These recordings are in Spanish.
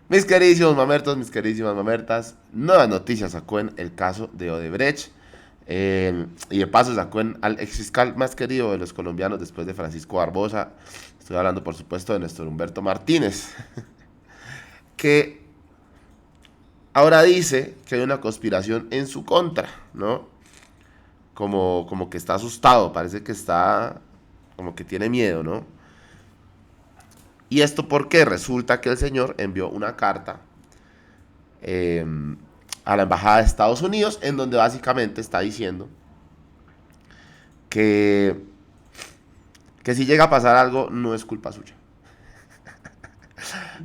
Mis queridísimos mamertos, mis queridísimas mamertas, nuevas noticias sacó en el caso de Odebrecht. Y de paso sacó al ex fiscal más querido de los colombianos después de Francisco Barbosa. Estoy hablando, por supuesto, de Néstor Humberto Martínez, que ahora dice que hay una conspiración en su contra, ¿no? Como que está asustado, parece que está, como que tiene miedo, ¿no? Y esto porque resulta que el señor envió una carta eh, a la Embajada de Estados Unidos, en donde básicamente está diciendo que, que si llega a pasar algo, no es culpa suya.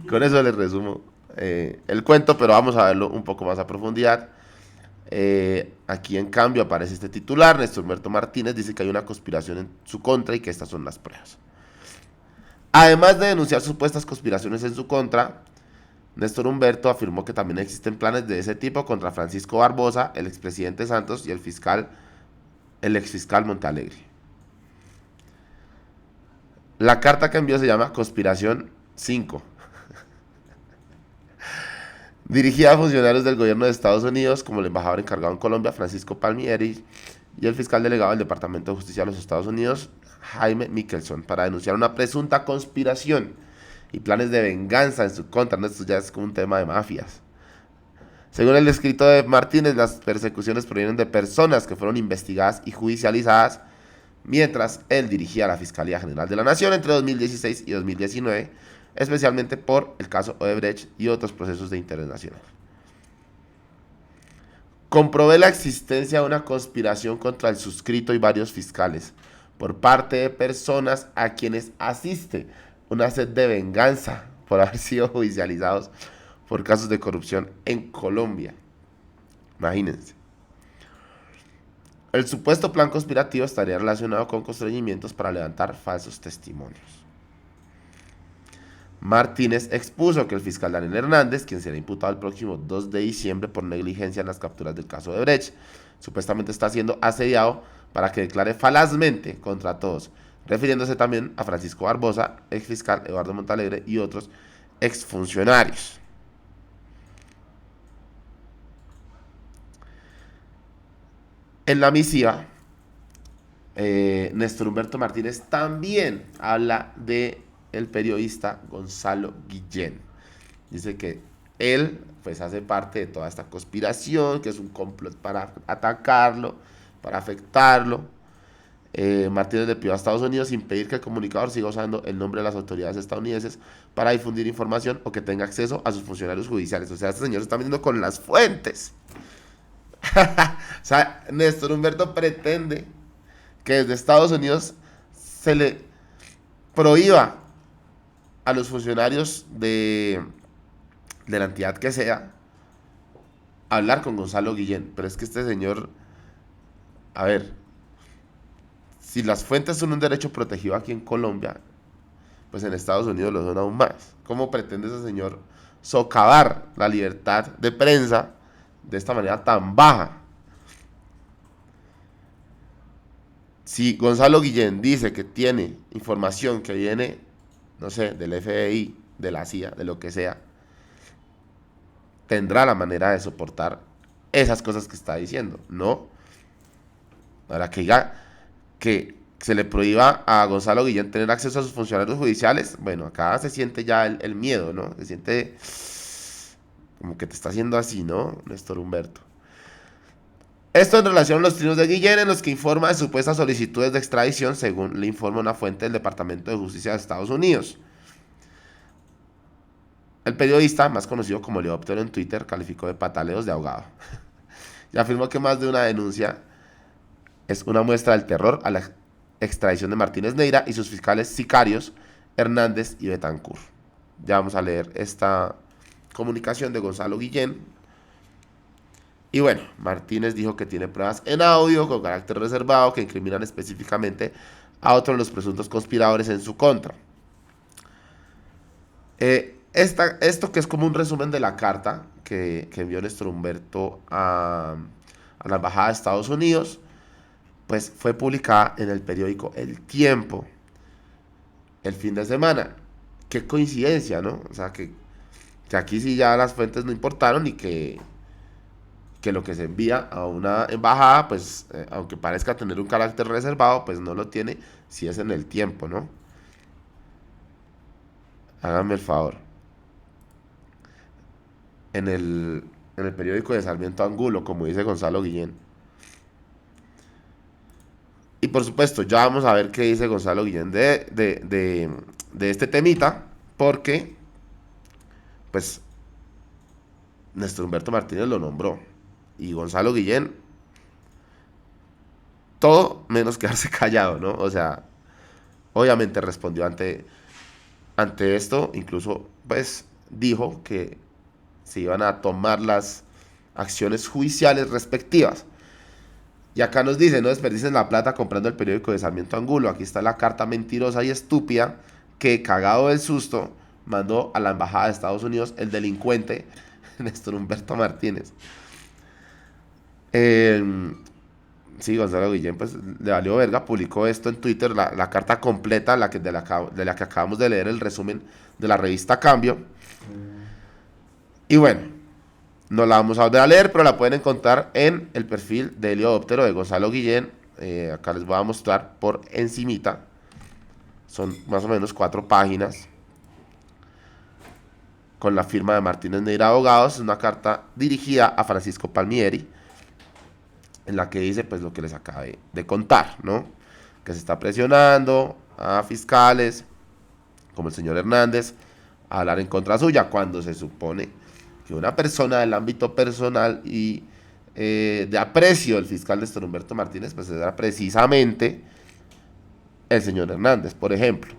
Con eso les resumo el cuento, pero vamos a verlo un poco más a profundidad. Aquí en cambio aparece este titular: Néstor Humberto Martínez dice que hay una conspiración en su contra y que estas son las pruebas. Además de denunciar supuestas conspiraciones en su contra, Néstor Humberto afirmó que también existen planes de ese tipo contra Francisco Barbosa, el expresidente Santos y el exfiscal Montalegre. La carta que envió se llama Conspiración 5, dirigida a funcionarios del gobierno de Estados Unidos, como el embajador encargado en Colombia, Francisco Palmieri, y el fiscal delegado del Departamento de Justicia de los Estados Unidos, Jaime Mickelson, para denunciar una presunta conspiración y planes de venganza en su contra. Esto ya es como un tema de mafias. Según el escrito de Martínez, las persecuciones provienen de personas que fueron investigadas y judicializadas mientras él dirigía la Fiscalía General de la Nación entre 2016 y 2019, especialmente por el caso Odebrecht y otros procesos de interés nacional. Comprobé la existencia de una conspiración contra el suscrito y varios fiscales por parte de personas a quienes asiste una sed de venganza por haber sido judicializados por casos de corrupción en Colombia. Imagínense. El supuesto plan conspirativo estaría relacionado con constreñimientos para levantar falsos testimonios. Martínez expuso que el fiscal Daniel Hernández, quien será imputado el próximo 2 de diciembre por negligencia en las capturas del caso de Brecht, supuestamente está siendo asediado para que declare falazmente contra todos, refiriéndose también a Francisco Barbosa, exfiscal Eduardo Montalegre y otros exfuncionarios. En la misiva, Néstor Humberto Martínez también habla de el periodista Gonzalo Guillén. Dice que él pues hace parte de toda esta conspiración, que es un complot para atacarlo, para afectarlo. Martínez le pidió a Estados Unidos impedir que el comunicador siga usando el nombre de las autoridades estadounidenses para difundir información o que tenga acceso a sus funcionarios judiciales. O sea, este señor se está metiendo con las fuentes. O sea, Néstor Humberto pretende que desde Estados Unidos se le prohíba a los funcionarios de la entidad que sea hablar con Gonzalo Guillén. Pero es que este señor, a ver, si las fuentes son un derecho protegido aquí en Colombia, pues en Estados Unidos lo son aún más. ¿Cómo pretende ese señor socavar la libertad de prensa de esta manera tan baja? Si Gonzalo Guillén dice que tiene información que viene, no sé, del FBI, de la CIA, de lo que sea, tendrá la manera de soportar esas cosas que está diciendo, ¿no? Ahora que diga que se le prohíba a Gonzalo Guillén tener acceso a sus funcionarios judiciales, bueno, acá se siente ya el miedo, ¿no? Se siente como que te está haciendo así, ¿no, Néstor Humberto? Esto en relación a los trinos de Guillén, en los que informa de supuestas solicitudes de extradición, según le informa una fuente del Departamento de Justicia de Estados Unidos. El periodista, más conocido como Leóptero en Twitter, calificó de pataleos de ahogado y afirmó que más de una denuncia es una muestra del terror a la extradición de Martínez Neira y sus fiscales sicarios Hernández y Betancourt. Ya vamos a leer esta comunicación de Gonzalo Guillén. Y bueno, Martínez dijo que tiene pruebas en audio con carácter reservado que incriminan específicamente a otros de los presuntos conspiradores en su contra. Esto que es como un resumen de la carta que envió Néstor Humberto a la Embajada de Estados Unidos, pues fue publicada en el periódico El Tiempo el fin de semana. Qué coincidencia, ¿no? O sea, que aquí sí ya las fuentes no importaron y que lo que se envía a una embajada, pues aunque parezca tener un carácter reservado, pues no lo tiene si es en el tiempo, ¿no? Háganme el favor. En el periódico de Sarmiento Angulo, como dice Gonzalo Guillén. Y por supuesto, ya vamos a ver qué dice Gonzalo Guillén de este temita, porque, pues, Néstor Humberto Martínez lo nombró. Y Gonzalo Guillén, todo menos quedarse callado, ¿no? O sea, obviamente respondió ante esto, incluso, pues, dijo que se iban a tomar las acciones judiciales respectivas. Y acá nos dice, no desperdicien la plata comprando el periódico de Sarmiento Angulo. Aquí está la carta mentirosa y estúpida que, cagado del susto, mandó a la embajada de Estados Unidos el delincuente Néstor Humberto Martínez. Sí, Gonzalo Guillén, pues le valió verga, publicó esto en Twitter, la carta completa, de la que acabamos de leer el resumen de la revista Cambio. Y bueno, no la vamos a volver a leer, pero la pueden encontrar en el perfil de Heliodóptero de Gonzalo Guillén. Acá les voy a mostrar por encimita. Son más o menos 4 páginas. Con la firma de Martínez Neira Abogados. Es una carta dirigida a Francisco Palmieri, en la que dice pues lo que les acabé de contar, ¿no? Que se está presionando a fiscales, como el señor Hernández, a hablar en contra suya, cuando se supone que una persona del ámbito personal y de aprecio del fiscal Néstor Humberto Martínez, pues era precisamente el señor Hernández, por ejemplo.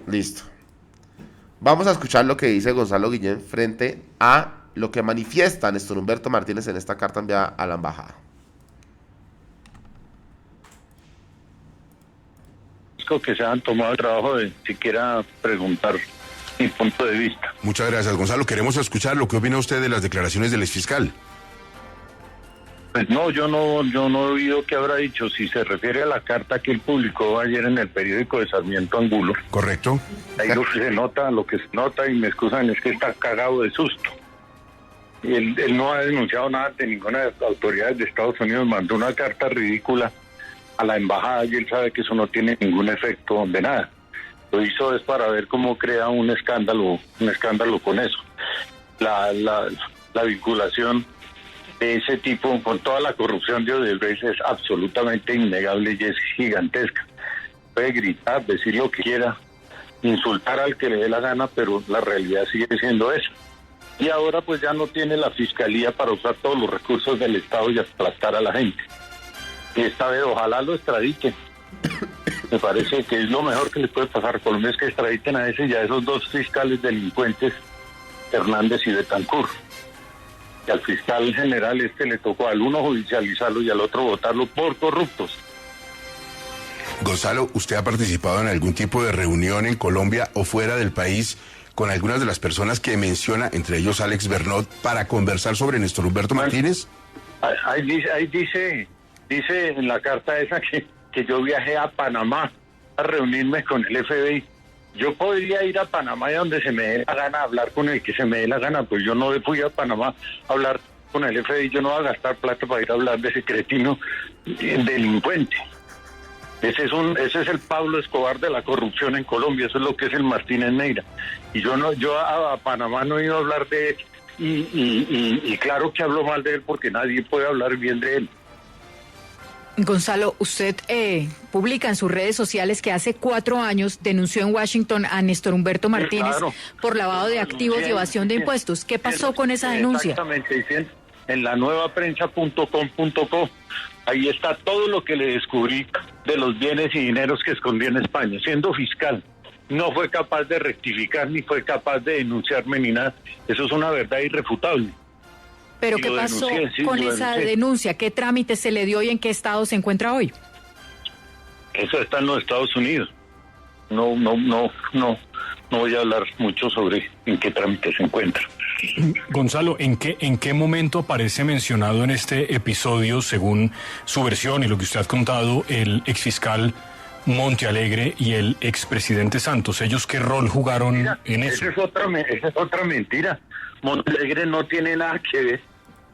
Listo. Vamos a escuchar lo que dice Gonzalo Guillén frente a lo que manifiesta Néstor Humberto Martínez en esta carta enviada a la embajada. Que se han tomado el trabajo de siquiera preguntar mi punto de vista. Muchas gracias, Gonzalo. Queremos escuchar lo que opina usted de las declaraciones del exfiscal. Pues no, yo no he oído qué habrá dicho. Si se refiere a la carta que él publicó ayer en el periódico de Sarmiento Angulo. Correcto. Ahí lo que se nota, y me excusan, es que está cagado de susto. Y él no ha denunciado nada de ninguna de las autoridades de Estados Unidos, mandó una carta ridícula a la embajada y él sabe que eso no tiene ningún efecto de nada. Lo hizo es para ver cómo crea un escándalo con eso. La vinculación de ese tipo con toda la corrupción de Odebrecht es absolutamente innegable y es gigantesca. Puede gritar, decir lo que quiera, insultar al que le dé la gana, pero la realidad sigue siendo esa. Y ahora pues ya no tiene la fiscalía para usar todos los recursos del Estado y aplastar a la gente. Y esta vez ojalá lo extraditen. Me parece que es lo mejor que le puede pasar a Colombia, es que extraditen a ese y a esos 2 fiscales delincuentes, Hernández y Betancur. Y al fiscal general le tocó al uno judicializarlo y al otro votarlo por corruptos. Gonzalo, ¿usted ha participado en algún tipo de reunión en Colombia o fuera del país con algunas de las personas que menciona, entre ellos Alex Bernot, para conversar sobre Néstor Humberto Martínez? Ahí dice en la carta esa que yo viajé a Panamá a reunirme con el FBI. Yo podría ir a Panamá y donde se me dé la gana hablar con el que se me dé la gana, pues yo no fui a Panamá a hablar con el FBI, yo no voy a gastar plata para ir a hablar de ese cretino delincuente. Ese es el Pablo Escobar de la corrupción en Colombia, eso es lo que es el Martínez Neira. Y yo a Panamá no he ido a hablar de él, y claro que hablo mal de él porque nadie puede hablar bien de él. Gonzalo, usted publica en sus redes sociales que hace 4 años denunció en Washington a Néstor Humberto Martínez por lavado de activos y evasión de impuestos. ¿Qué pasó con esa denuncia? Exactamente, en la nuevaprensa.com.co. Ahí está todo lo que le descubrí de los bienes y dineros que escondí en España, siendo fiscal. No fue capaz de rectificar, ni fue capaz de denunciarme, ni nada. Eso es una verdad irrefutable. ¿Pero qué pasó con esa denuncia? ¿Qué trámite se le dio y en qué estado se encuentra hoy? Eso está en los Estados Unidos. No no voy a hablar mucho sobre en qué trámite se encuentra. Gonzalo, ¿en qué momento aparece mencionado en este episodio, según su versión y lo que usted ha contado, el exfiscal Montealegre y el expresidente Santos? ¿Ellos qué rol jugaron en eso? Esa es otra mentira. Montealegre no tiene nada que ver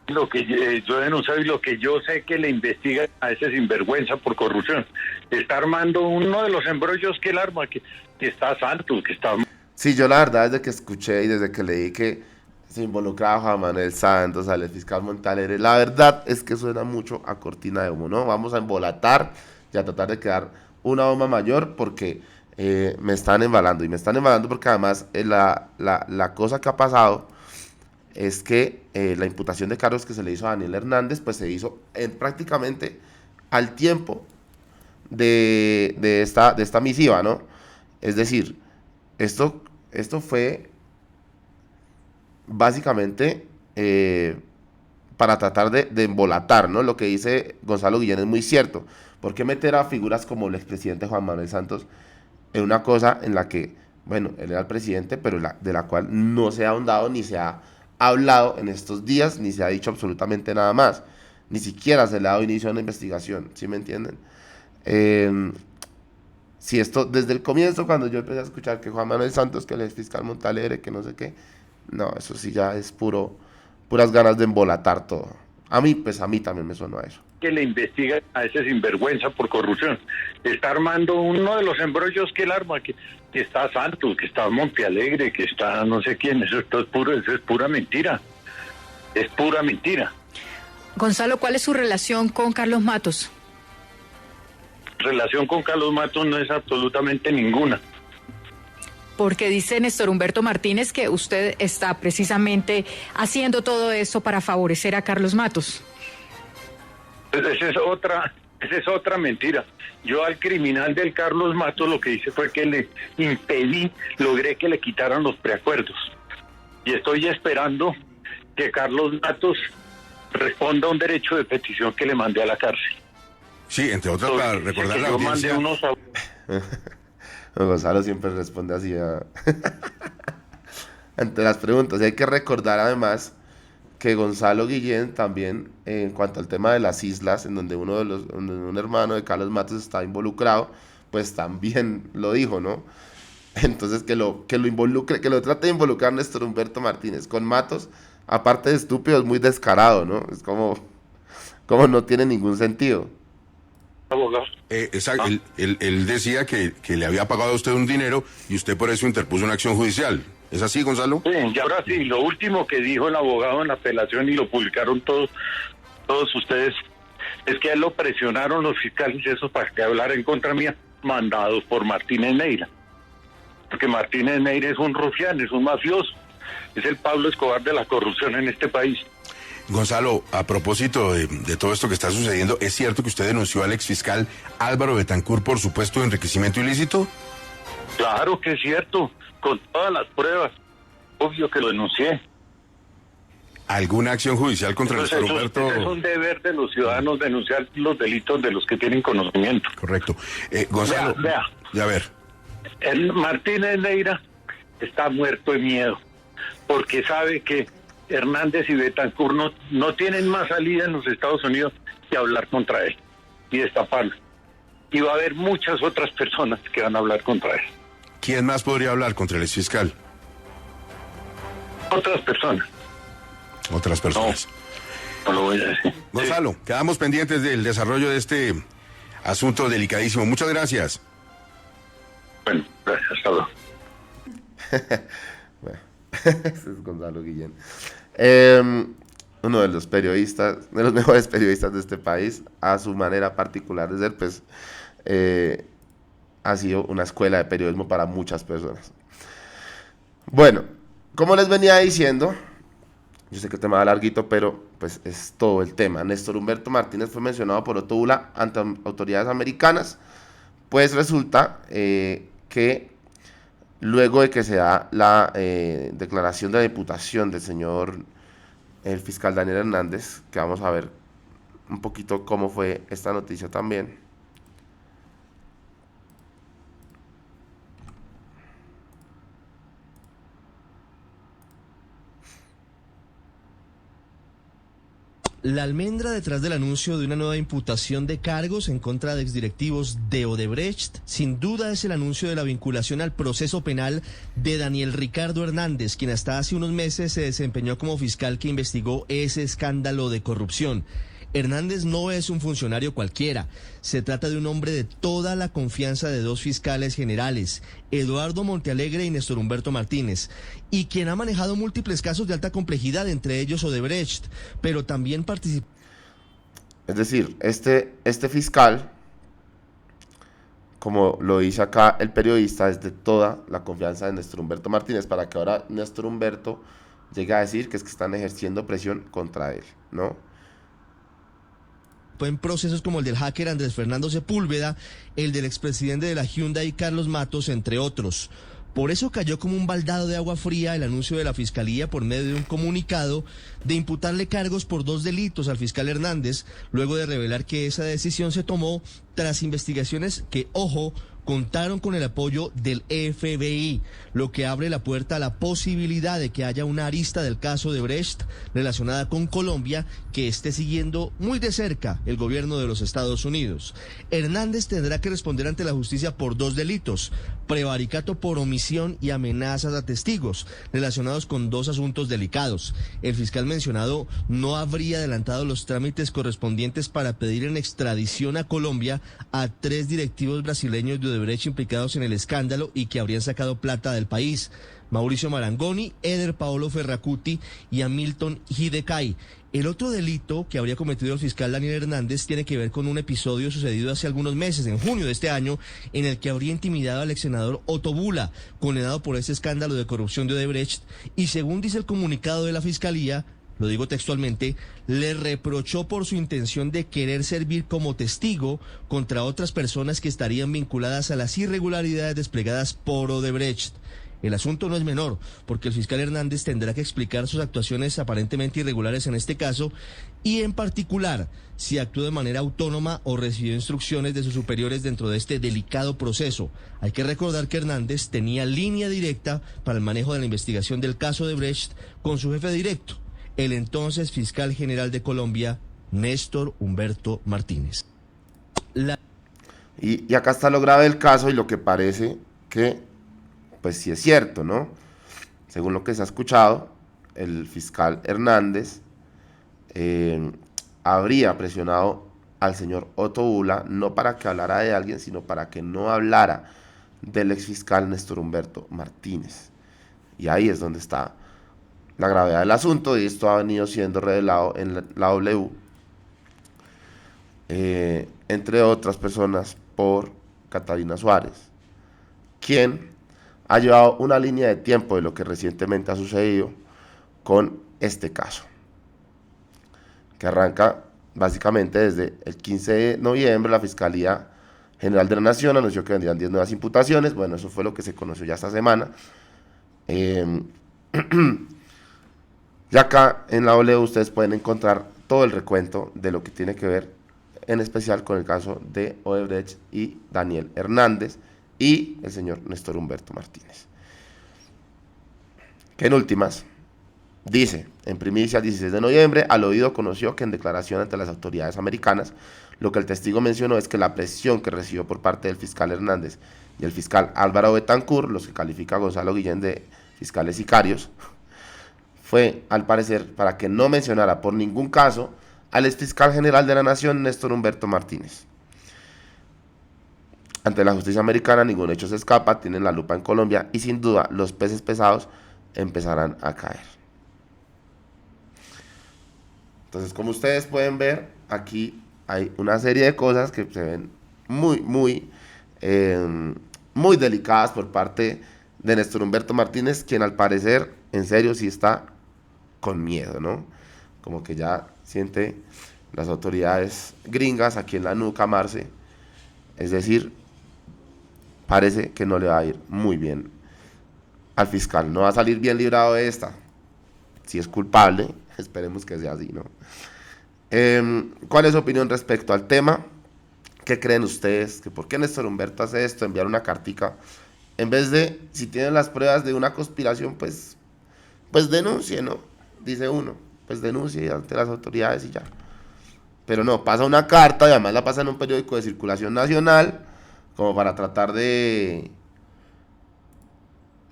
lo que yo he denunciado y lo que yo sé que le investiga a ese sinvergüenza por corrupción. Está armando uno de los embrollos que él arma, que está Santos, que está... Sí, yo la verdad desde que escuché y desde que leí que se involucraba a Juan Manuel Santos, al fiscal Montalegre, la verdad es que suena mucho a cortina de humo, ¿no? Vamos a embolatar y a tratar de crear una bomba mayor porque me están embalando. Y me están embalando porque además la cosa que ha pasado es que la imputación de cargos que se le hizo a Daniel Hernández, pues se hizo prácticamente al tiempo de esta misiva, ¿no? Es decir, esto fue básicamente para tratar de embolatar, ¿no? Lo que dice Gonzalo Guillén es muy cierto. ¿Por qué meter a figuras como el expresidente Juan Manuel Santos en una cosa en la que, bueno, él era el presidente, pero de la cual no se ha ahondado ni se ha hablado en estos días, ni se ha dicho absolutamente nada más? Ni siquiera se le ha dado inicio a una investigación, ¿sí me entienden? Si esto, desde el comienzo, cuando yo empecé a escuchar que Juan Manuel Santos, que el exfiscal Montalegre, que no sé qué, no, eso sí ya es puras ganas de embolatar todo. A mí también me sonó a eso. Que le investiga a ese sinvergüenza por corrupción. Está armando uno de los embrollos que él arma, que está Santos, que está Montealegre, que está no sé quién. Eso es pura mentira. Es pura mentira. Gonzalo, ¿cuál es su relación con Carlos Matos? Relación con Carlos Matos no es absolutamente ninguna. Porque dice Néstor Humberto Martínez que usted está precisamente haciendo todo esto para favorecer a Carlos Matos. Esa es otra mentira. Yo al criminal del Carlos Matos lo que hice fue que le logré que le quitaran los preacuerdos. Y estoy esperando que Carlos Matos responda a un derecho de petición que le mandé a la cárcel. Sí, entre otras, para recordar la audiencia... Gonzalo siempre responde así ante las preguntas. Y hay que recordar además que Gonzalo Guillén también, en cuanto al tema de las islas, en donde un hermano de Carlos Matos está involucrado, pues también lo dijo, ¿no? Entonces que lo involucre, que lo trate de involucrar Néstor Humberto Martínez con Matos, aparte de estúpido, es muy descarado, ¿no? Es como no tiene ningún sentido. Abogado. Exacto. Él decía que le había pagado a usted un dinero y usted por eso interpuso una acción judicial. ¿Es así, Gonzalo? Sí, y ahora sí, lo último que dijo el abogado en la apelación y lo publicaron todos ustedes, es que a él lo presionaron los fiscales esos para que hablara en contra mía, mandados por Martínez Neira. Porque Martínez Neira es un rufián, es un mafioso, es el Pablo Escobar de la corrupción en este país. Gonzalo, a propósito de todo esto que está sucediendo, ¿es cierto que usted denunció al exfiscal Álvaro Betancourt por supuesto enriquecimiento ilícito? Claro que es cierto, con todas las pruebas. Obvio que lo denuncié. ¿Alguna acción judicial contra Néstor Humberto? Es un deber de los ciudadanos denunciar los delitos de los que tienen conocimiento. Correcto. Gonzalo, vea. Ya a ver. El Martínez Neira está muerto de miedo, porque sabe que Hernández y Betancourt no tienen más salida en los Estados Unidos que hablar contra él y destaparlo. Y va a haber muchas otras personas que van a hablar contra él. ¿Quién más podría hablar contra el exfiscal? Otras personas. Otras personas. No lo voy a decir. Gonzalo, quedamos pendientes del desarrollo de este asunto delicadísimo. Muchas gracias. Bueno, gracias. Hasta luego. Bueno, ese es Gonzalo Guillén. Uno de los periodistas, de los mejores periodistas de este país, a su manera particular de ser, pues ha sido una escuela de periodismo para muchas personas. Bueno, como les venía diciendo, yo sé que el tema va larguito, pero pues es todo el tema. Néstor Humberto Martínez fue mencionado por Otto Bula ante autoridades americanas, pues resulta que luego de que se da la declaración de la imputación del señor el fiscal Daniel Hernández, que vamos a ver un poquito cómo fue esta noticia también. La almendra detrás del anuncio de una nueva imputación de cargos en contra de exdirectivos de Odebrecht, sin duda es el anuncio de la vinculación al proceso penal de Daniel Ricardo Hernández, quien hasta hace unos meses se desempeñó como fiscal que investigó ese escándalo de corrupción. Hernández no es un funcionario cualquiera. Se trata de un hombre de toda la confianza de dos fiscales generales, Eduardo Montealegre y Néstor Humberto Martínez, y quien ha manejado múltiples casos de alta complejidad, entre ellos Odebrecht, pero también participó. Es decir, este fiscal, como lo dice acá el periodista, es de toda la confianza de Néstor Humberto Martínez, para que ahora Néstor Humberto llegue a decir que es que están ejerciendo presión contra él, ¿no? En procesos como el del hacker Andrés Fernando Sepúlveda, el del expresidente de la Hyundai Carlos Matos, entre otros. Por eso cayó como un baldado de agua fría el anuncio de la Fiscalía por medio de un comunicado de imputarle cargos por 2 delitos al fiscal Hernández, luego de revelar que esa decisión se tomó tras investigaciones que, ojo, contaron con el apoyo del FBI, lo que abre la puerta a la posibilidad de que haya una arista del caso de Brecht relacionada con Colombia que esté siguiendo muy de cerca el gobierno de los Estados Unidos. Hernández tendrá que responder ante la justicia por 2 delitos, prevaricato por omisión y amenazas a testigos, relacionados con 2 asuntos delicados. El fiscal mencionado no habría adelantado los trámites correspondientes para pedir en extradición a Colombia a 3 directivos brasileños de Odebrecht implicados en el escándalo y que habrían sacado plata del país: Mauricio Marangoni, Eder Paolo Ferracuti y Hamilton Hidecay. El otro delito que habría cometido el fiscal Daniel Hernández tiene que ver con un episodio sucedido hace algunos meses, en junio de este año, en el que habría intimidado al ex senador Otto Bula, condenado por ese escándalo de corrupción de Odebrecht, y según dice el comunicado de la Fiscalía, lo digo textualmente, le reprochó por su intención de querer servir como testigo contra otras personas que estarían vinculadas a las irregularidades desplegadas por Odebrecht. El asunto no es menor, porque el fiscal Hernández tendrá que explicar sus actuaciones aparentemente irregulares en este caso, y en particular, si actuó de manera autónoma o recibió instrucciones de sus superiores dentro de este delicado proceso. Hay que recordar que Hernández tenía línea directa para el manejo de la investigación del caso de Brecht con su jefe directo, el entonces fiscal general de Colombia, Néstor Humberto Martínez. Y acá está lo grave del caso y lo que parece que, pues sí es cierto, ¿no? Según lo que se ha escuchado, el fiscal Hernández habría presionado al señor Otto Bula, no para que hablara de alguien, sino para que no hablara del exfiscal Néstor Humberto Martínez. Y ahí es donde está la gravedad del asunto, y esto ha venido siendo revelado en la W, entre otras personas, por Catalina Suárez, quien ha llevado una línea de tiempo de lo que recientemente ha sucedido con este caso, que arranca básicamente desde el 15 de noviembre. La Fiscalía General de la Nación anunció que vendrían 10 nuevas imputaciones. Bueno, eso fue lo que se conoció ya esta semana. Y acá en la W ustedes pueden encontrar todo el recuento de lo que tiene que ver en especial con el caso de Odebrecht y Daniel Hernández y el señor Néstor Humberto Martínez. Que en últimas, dice, en primicia, el 16 de noviembre, al oído conoció que en declaración ante las autoridades americanas, lo que el testigo mencionó es que la presión que recibió por parte del fiscal Hernández y el fiscal Álvaro Betancourt, los que califica a Gonzalo Guillén de fiscales sicarios, fue, al parecer, para que no mencionara por ningún caso al exfiscal general de la Nación, Néstor Humberto Martínez. Ante la justicia americana, ningún hecho se escapa, tienen la lupa en Colombia y sin duda los peces pesados empezarán a caer. Entonces, como ustedes pueden ver, aquí hay una serie de cosas que se ven muy delicadas por parte de Néstor Humberto Martínez, quien al parecer, en serio, sí está con miedo, ¿no? Como que ya siente las autoridades gringas aquí en la nuca amarse. Es decir, parece que no le va a ir muy bien al fiscal. No va a salir bien librado de esta. Si es culpable, esperemos que sea así, ¿no? ¿Cuál es su opinión respecto al tema? ¿Qué creen ustedes? ¿Que por qué Néstor Humberto hace esto? Enviar una cartica. En vez de, si tienen las pruebas de una conspiración, pues denuncie, ¿no? Dice uno. pues denuncie ante las autoridades y ya. Pero no, pasa una carta y además la pasa en un periódico de circulación nacional como para tratar de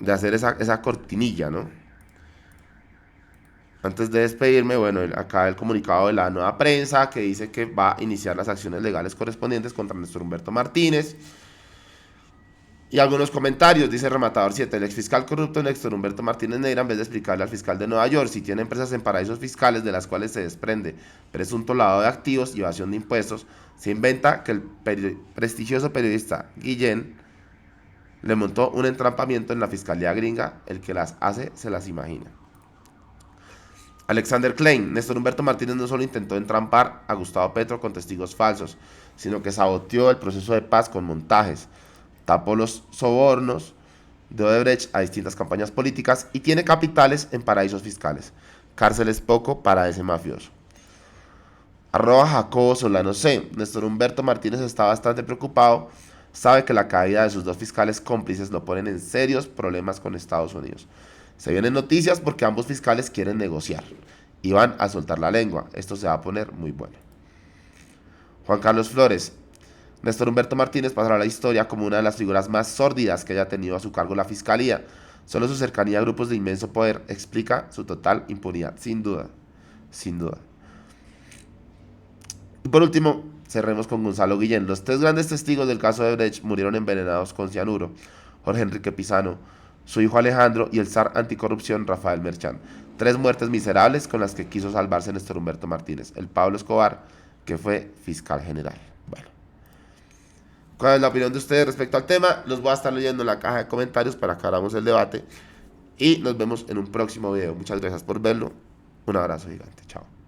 hacer esa cortinilla, ¿no? Antes de despedirme, bueno, acá el comunicado de la Nueva Prensa que dice que va a iniciar las acciones legales correspondientes contra Néstor Humberto Martínez. Y algunos comentarios, dice Rematador 7, el exfiscal corrupto Néstor Humberto Martínez Neira, en vez de explicarle al fiscal de Nueva York si tiene empresas en paraísos fiscales de las cuales se desprende presunto lavado de activos y evasión de impuestos, se inventa que el prestigioso periodista Guillén le montó un entrampamiento en la fiscalía gringa, el que las hace se las imagina. Alexander Klein, Néstor Humberto Martínez no solo intentó entrampar a Gustavo Petro con testigos falsos, sino que saboteó el proceso de paz con montajes, tapó los sobornos de Odebrecht a distintas campañas políticas y tiene capitales en paraísos fiscales. Cárcel es poco para ese mafioso. @Jacobo Solano C. Néstor Humberto Martínez está bastante preocupado, sabe que la caída de sus dos fiscales cómplices lo ponen en serios problemas con Estados Unidos. Se vienen noticias porque ambos fiscales quieren negociar y van a soltar la lengua. Esto se va a poner muy bueno. Juan Carlos Flores. Néstor Humberto Martínez pasará a la historia como una de las figuras más sórdidas que haya tenido a su cargo la fiscalía. Solo su cercanía a grupos de inmenso poder explica su total impunidad. Sin duda. Sin duda. Y por último, cerremos con Gonzalo Guillén. Los 3 grandes testigos del caso de Odebrecht murieron envenenados con cianuro. Jorge Enrique Pizano, su hijo Alejandro y el zar anticorrupción Rafael Merchán. 3 muertes miserables con las que quiso salvarse Néstor Humberto Martínez. El Pablo Escobar, que fue fiscal general. Bueno, ¿cuál es la opinión de ustedes respecto al tema? Los voy a estar leyendo en la caja de comentarios para que hagamos el debate. Y nos vemos en un próximo video. Muchas gracias por verlo. Un abrazo gigante. Chao.